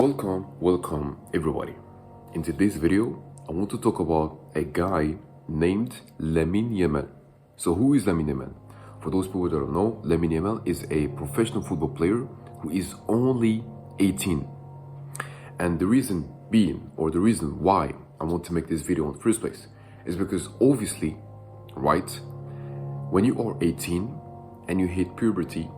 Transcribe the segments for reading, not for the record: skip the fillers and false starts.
Welcome everybody. In today's video, I want to talk about a guy named Lamine Yamal. So who is Lamine Yamal? For those people that don't know, Lamine Yamal is a professional football player who is only 18. And the reason being, or the reason why I want to make this video in the first place, is because obviously, right, when you are 18 and you hit puberty,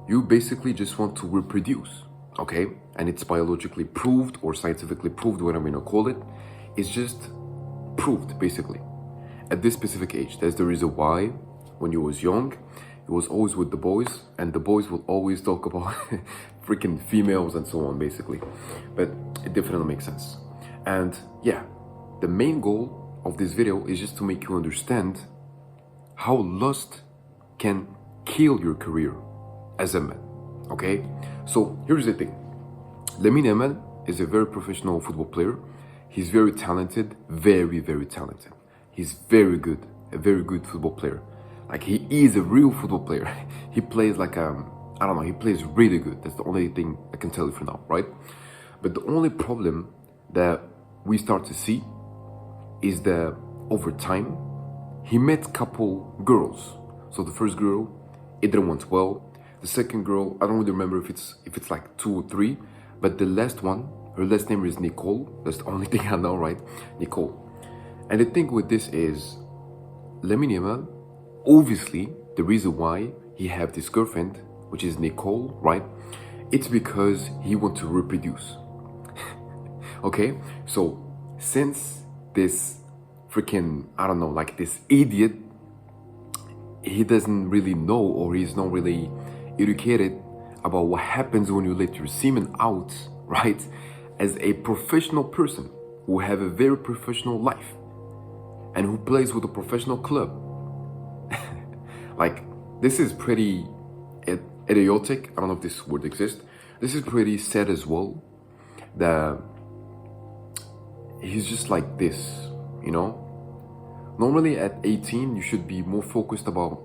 you basically just want to reproduce, okay? And it's biologically proved or scientifically proved, whatever you want to call it. It's just proved, basically. At this specific age, that's the reason why when you was young, it was always with the boys, and the boys will always talk about freaking females and so on, basically. But it definitely makes sense. And yeah, the main goal of this video is just to make you understand how lust can kill your career as a man, okay? So here's the thing. Lamine Yamal is a very professional football player. He's very talented, very talented. He's very good, a very good football player. Like, he is a real football player. He plays like, I don't know, he plays really good. That's the only thing I can tell you for now, right? But the only problem that we start to see is that over time, he met a couple girls. So the first girl, it didn't went well. The second girl, I don't really remember if it's like 2 or 3, but the last one, her last name is Nicole. That's the only thing I know, right? Nicole. And the thing with this is, Lamine Yamal, obviously, the reason why he have this girlfriend, which is Nicole, right? It's because he want to reproduce. Okay? So, since this freaking, I don't know, like this idiot, he doesn't really know, or he's not really educated about what happens when you let your semen out, right? As a professional person who have a very professional life and who plays with a professional club. Like, this is pretty idiotic. I don't know if this word exists. This is pretty sad as well, that he's just like this, you know? Normally at 18, you should be more focused about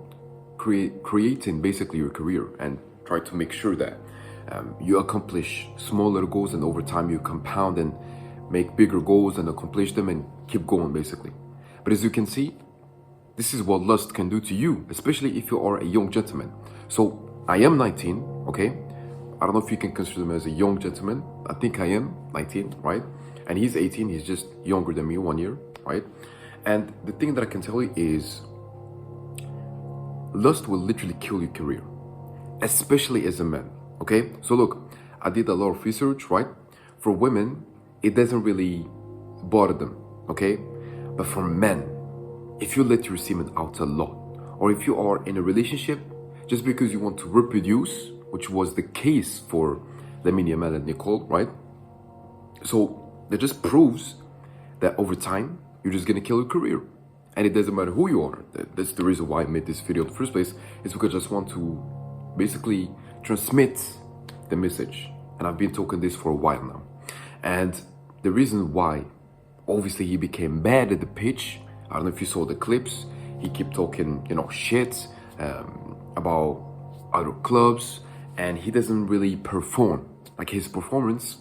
creating basically your career and try to make sure that you accomplish smaller goals, and over time you compound and make bigger goals and accomplish them and keep going, basically. But as you can see, this is what lust can do to you, especially if you are a young gentleman. So I am 19, okay? I don't know if you can consider me as a young gentleman. I think I am 19, right? And he's 18, he's just younger than me, 1 year, right? And the thing that I can tell you is, lust will literally kill your career, especially as a man, okay? So look, I did a lot of research, right? For women, it doesn't really bother them, okay? But for men, if you let your semen out a lot, or if you are in a relationship just because you want to reproduce, which was the case for Lamine Yamal and Nicole, right? So that just proves that over time, you're just gonna kill your career. And it doesn't matter who you are. That's the reason why I made this video in the first place, is because I just want to basically transmit the message. And I've been talking this for a while now. And the reason why, obviously he became bad at the pitch. I don't know if you saw the clips. He kept talking, shit about other clubs, and he doesn't really perform. Like, his performance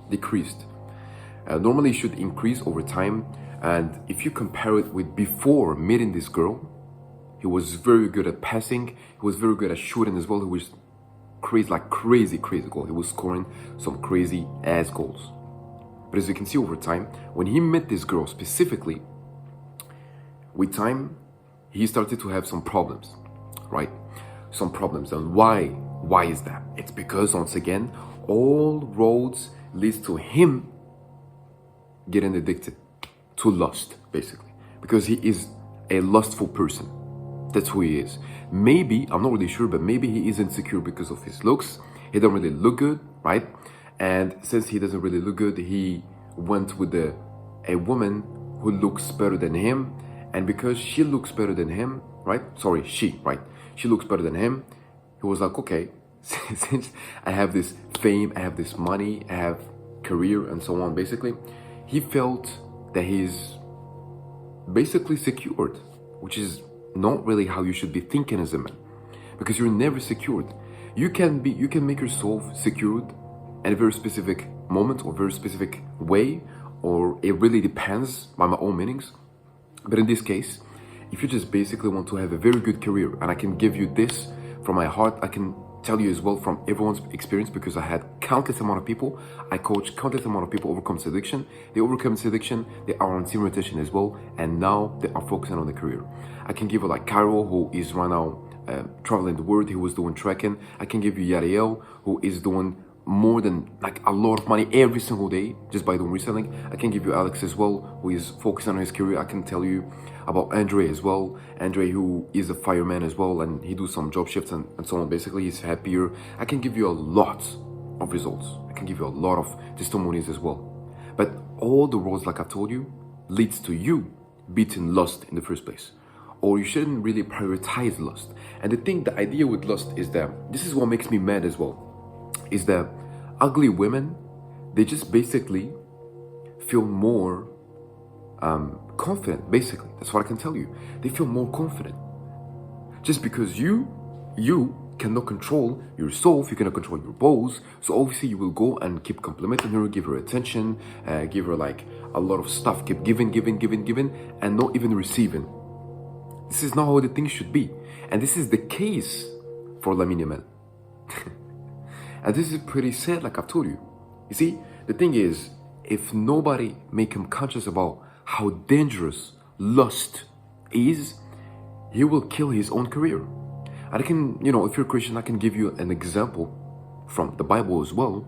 decreased. Normally it should increase over time. And if you compare it with before meeting this girl, he was very good at passing. He was very good at shooting as well. He was crazy goal. He was scoring some crazy ass goals. But as you can see over time, when he met this girl specifically, with time, he started to have some problems, right? Some problems. And why? Why is that? It's because, once again, all roads leads to him getting addicted to lust, basically, because he is a lustful person. That's who he is. Maybe, I'm not really sure, but maybe he is insecure because of his looks. He don't really look good, right? And since he doesn't really look good, he went with a woman who looks better than him. And because she looks better than him, right? Sorry, she looks better than him. He was like, okay, since I have this fame, I have this money, I have career and so on, basically, he felt that he's basically secured, which is not really how you should be thinking as a man, because you're never secured. You can make yourself secured in a very specific moment or very specific way, or it really depends by my own meanings. But in this case, if you just basically want to have a very good career, and I can give you this from my heart, I can tell you as well from everyone's experience, because I had countless amount of people, I coach countless amount of people overcome this addiction. They overcome this addiction, they are on serum rotation as well, and now they are focusing on the career. I can give you like Cairo, who is right now traveling the world. He was doing trekking. I can give you Yariel, who is doing more than like a lot of money every single day just by doing reselling. I can give you Alex as well, who is focusing on his career. I can tell you about Andre as well. Andre, who is a fireman as well, and he do some job shifts and so on. Basically, he's happier. I can give you a lot of results. I can give you a lot of testimonies as well. But all the roads, like I told you, leads to you beating lust in the first place. Or you shouldn't really prioritize lust. And the idea with lust is that, this is what makes me mad as well, is that ugly women, they just basically feel more confident. Basically, that's what I can tell you. They feel more confident just because you cannot control yourself, you cannot control your balls. So obviously you will go and keep complimenting her, give her attention, give her like a lot of stuff, keep giving, and not even receiving. This is not how the thing should be, and this is the case for Lamine Yamal. And this is pretty sad, like I've told you. You see, the thing is, if nobody make him conscious about how dangerous lust is, he will kill his own career. And I can, if you're a Christian, I can give you an example from the Bible as well.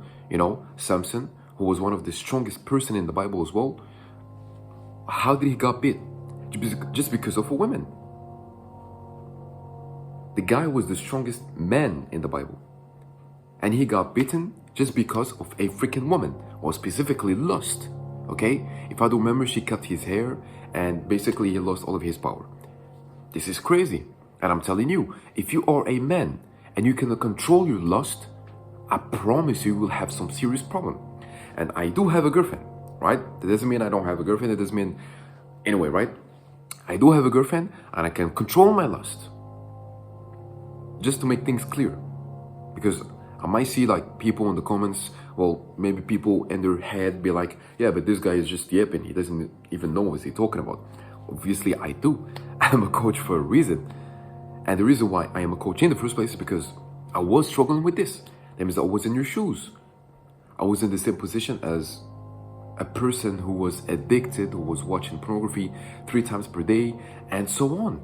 Samson, who was one of the strongest person in the Bible as well. How did he got beat? Just because of a woman. The guy was the strongest man in the Bible. And he got beaten just because of a freaking woman, or specifically lust, okay? If I don't remember, she cut his hair, and basically he lost all of his power. This is crazy. And I'm telling you, if you are a man and you cannot control your lust, I promise you will have some serious problem. And I do have a girlfriend, right? That doesn't mean I don't have a girlfriend. It doesn't mean, anyway, right? I do have a girlfriend, and I can control my lust. Just to make things clear. Because I might see like people in the comments, well, maybe people in their head be like, yeah, but this guy is just yapping. He doesn't even know what he's talking about. Obviously, I do. I'm a coach for a reason. And the reason why I am a coach in the first place is because I was struggling with this. That means I was in your shoes. I was in the same position as a person who was addicted, who was watching pornography 3 times per day, and so on.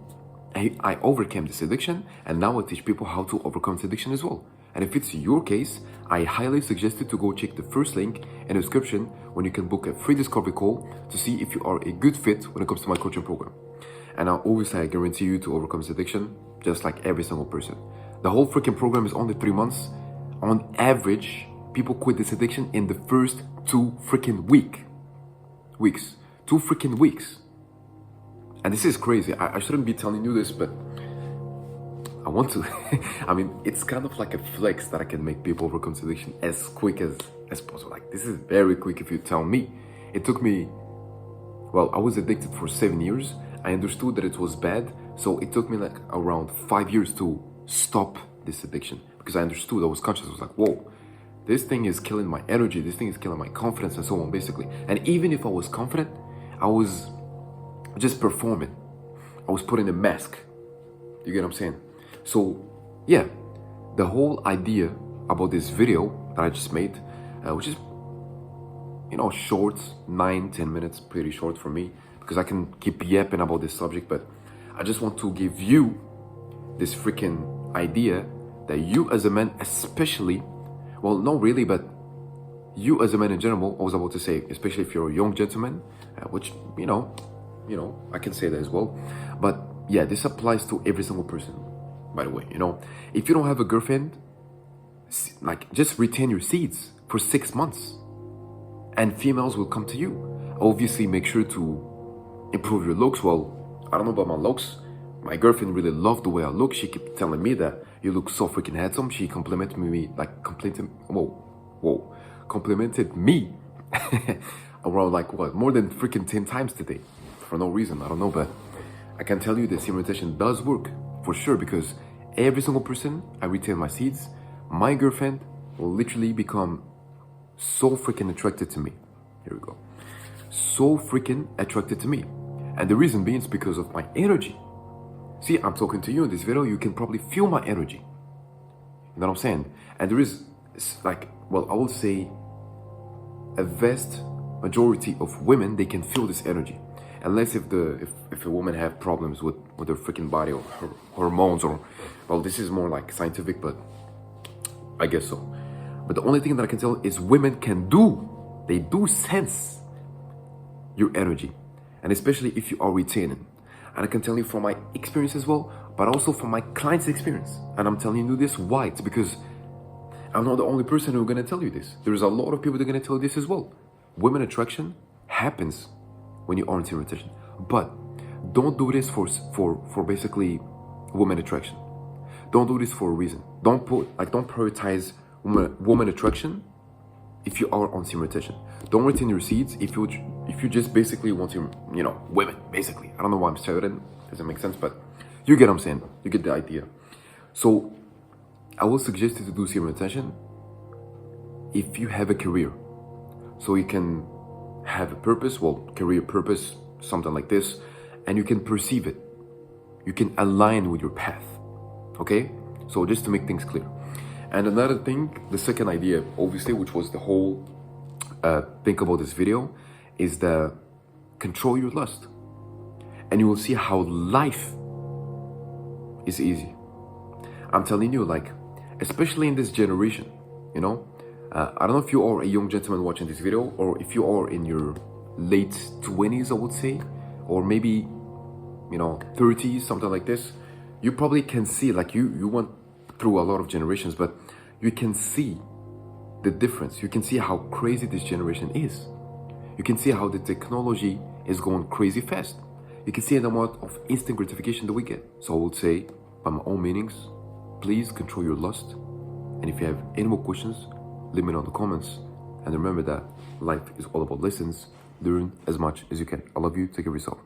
I overcame this addiction, and now I teach people how to overcome this addiction as well. And if it's your case, I highly suggest you to go check the first link in the description when you can book a free discovery call to see if you are a good fit when it comes to my coaching program. And I guarantee you to overcome this addiction, just like every single person. The whole freaking program is only 3 months. On average, people quit this addiction in the first 2 freaking weeks. 2 freaking weeks. And this is crazy. I shouldn't be telling you this, but I want to. I mean, it's kind of like a flex that I can make people overcome this addiction as quick as possible. Like, this is very quick if you tell me. It took me, well, I was addicted for 7 years. I understood that it was bad. So it took me like around 5 years to stop this addiction. Because I understood, I was conscious. I was like, whoa, this thing is killing my energy. This thing is killing my confidence and so on, basically. And even if I was confident, I was just performing. I was putting a mask. You get what I'm saying? So, yeah, the whole idea about this video that I just made, which is, short, 9-10 minutes, pretty short for me, because I can keep yapping about this subject, but I just want to give you this freaking idea that you as a man especially, well, not really, but you as a man in general, I was about to say, especially if you're a young gentleman, which, I can say that as well. But yeah, this applies to every single person, by the way. If you don't have a girlfriend, like, just retain your seeds for 6 months and females will come to you. Obviously, make sure to improve your looks. Well, I don't know about my looks. My girlfriend really loved the way I look. She kept telling me that you look so freaking handsome. She complimented me, complimented me around more than freaking 10 times today. For no reason, I don't know, but I can tell you that serum rotation does work for sure, because every single person I retain my seeds, my girlfriend will literally become so freaking attracted to me. Here we go. So freaking attracted to me. And the reason being is because of my energy. See, I'm talking to you in this video, you can probably feel my energy. You know what I'm saying? And there is like, well, I would say a vast majority of women, they can feel this energy. Unless if a woman have problems with her freaking body or her hormones, or, well, this is more like scientific, but I guess so. But the only thing that I can tell is women they do sense your energy. And especially if you are retaining. And I can tell you from my experience as well, but also from my client's experience. And I'm telling you this, why? It's because I'm not the only person who's gonna tell you this. There's a lot of people that are gonna tell you this as well. Women attraction happens when you are in serial attention. But don't do this for basically woman attraction. Don't do this for a reason. Don't prioritize woman attraction if you are on serial attention. Don't retain your seeds if you just basically want to, women, basically. I don't know why I'm shouting, doesn't make sense, but you get what I'm saying. You get the idea. So I will suggest you to do serial attention if you have a career. So you can have a purpose, career purpose, something like this, and you can perceive it. You can align with your path, okay? So just to make things clear. And another thing, the second idea, obviously, which was the whole thing about this video, is the control your lust. And you will see how life is easy. I'm telling you, like, especially in this generation, I don't know if you are a young gentleman watching this video, or if you are in your late 20s, I would say, or maybe, 30s, something like this. You probably can see, like, you went through a lot of generations, but you can see the difference. You can see how crazy this generation is. You can see how the technology is going crazy fast. You can see the amount of instant gratification that we get. So I would say, by my own meanings, please control your lust. And if you have any more questions, leave me in the comments. And remember that life is all about lessons. Learn as much as you can. I love you. Take care of yourself.